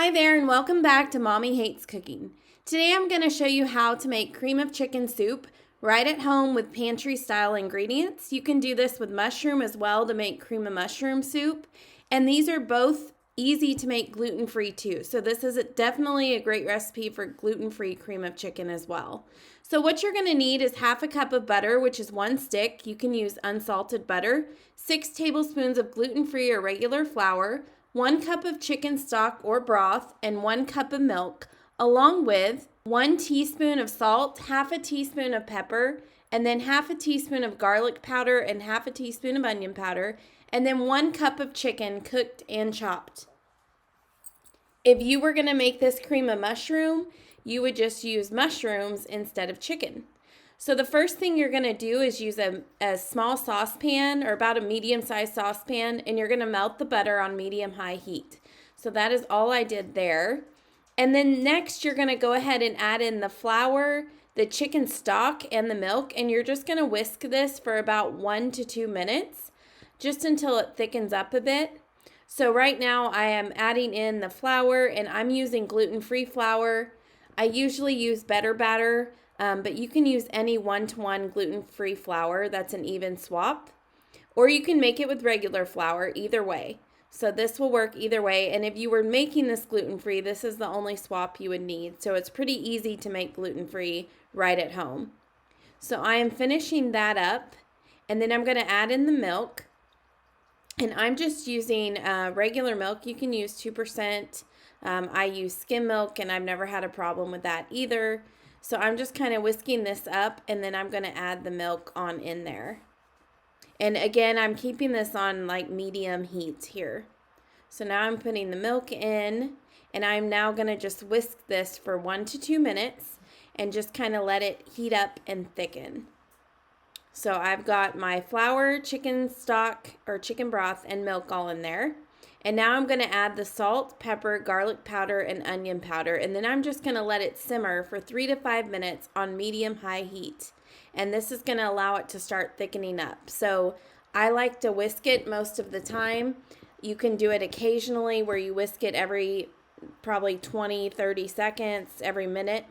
Hi there and welcome back to Mommy Hates Cooking. Today I'm going to show you how to make cream of chicken soup right at home with pantry style ingredients. You can do this with mushroom as well to make cream of mushroom soup. And these are both easy to make gluten-free too. So this is definitely a great recipe for gluten-free cream of chicken as well. So what you're going to need is half a cup of butter, which is 1 stick. You can use unsalted butter, 6 tablespoons of gluten-free or regular flour, 1 cup of chicken stock or broth, and 1 cup of milk, along with 1 teaspoon of salt, half a teaspoon of pepper, and then half a teaspoon of garlic powder and half a teaspoon of onion powder, and then 1 cup of chicken cooked and chopped. If you were going to make this cream of mushroom, you would just use mushrooms instead of chicken. So the first thing you're going to do is use a small saucepan or about a medium-sized saucepan, and you're going to melt the butter on medium-high heat. So that is all I did there. And then next you're going to go ahead and add in the flour, the chicken stock, and the milk, and you're just going to whisk this for about 1 to 2 minutes, just until it thickens up a bit. So right now I am adding in the flour, and I'm using gluten-free flour. I usually use Better Batter, but you can use any 1-to-1 gluten-free flour. That's an even swap. Or you can make it with regular flour, either way. So this will work either way. And if you were making this gluten-free, this is the only swap you would need. So it's pretty easy to make gluten-free right at home. So I am finishing that up. And then I'm going to add in the milk. And I'm just using regular milk. You can use 2%. I use skim milk, and I've never had a problem with that either. So I'm just kind of whisking this up, and then I'm going to add the milk on in there. And again, I'm keeping this on like medium heat here. So now I'm putting the milk in, and I'm now going to just whisk this for 1 to 2 minutes and just kind of let it heat up and thicken. So I've got my flour, chicken stock or chicken broth, and milk all in there. And now I'm going to add the salt, pepper, garlic powder, and onion powder. And then I'm just going to let it simmer for 3 to 5 minutes on medium-high heat. And this is going to allow it to start thickening up. So I like to whisk it most of the time. You can do it occasionally where you whisk it every probably 20, 30 seconds, every minute.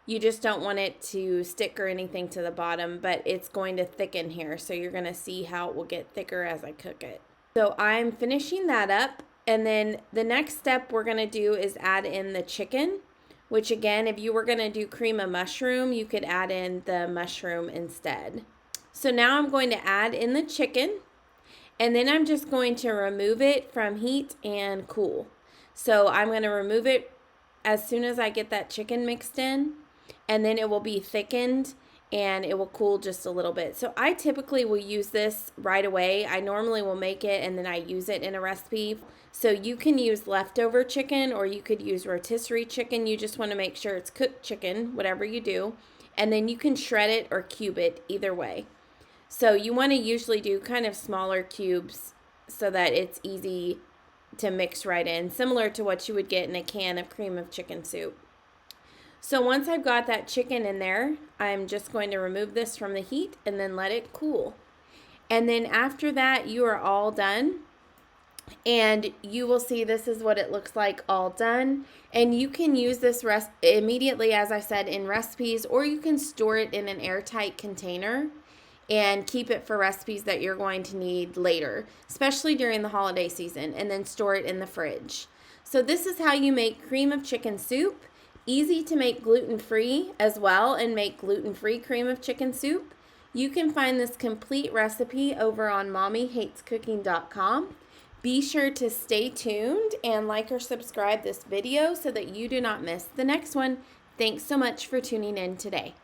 You just don't want it to stick or anything to the bottom, but it's going to thicken here. So you're going to see how it will get thicker as I cook it. So I'm finishing that up, and then the next step we're going to do is add in the chicken, which again, if you were going to do cream of mushroom, you could add in the mushroom instead. So now I'm going to add in the chicken, and then I'm just going to remove it from heat and cool. So I'm going to remove it as soon as I get that chicken mixed in, and then it will be thickened and it will cool just a little bit. So I typically will use this right away. I normally will make it and then I use it in a recipe. So you can use leftover chicken, or you could use rotisserie chicken. You just want to make sure it's cooked chicken, whatever you do. And then you can shred it or cube it, either way. So you want to usually do kind of smaller cubes so that it's easy to mix right in, similar to what you would get in a can of cream of chicken soup. So once I've got that chicken in there, I'm just going to remove this from the heat and then let it cool. And then after that, you are all done. And you will see this is what it looks like all done. And you can use this immediately, as I said, in recipes, or you can store it in an airtight container and keep it for recipes that you're going to need later, especially during the holiday season, and then store it in the fridge. So this is how you make cream of chicken soup. Easy to make gluten-free as well, and make gluten-free cream of chicken soup. You can find this complete recipe over on mommyhatescooking.com. Be sure to stay tuned and like or subscribe this video so that you do not miss the next one. Thanks so much for tuning in today.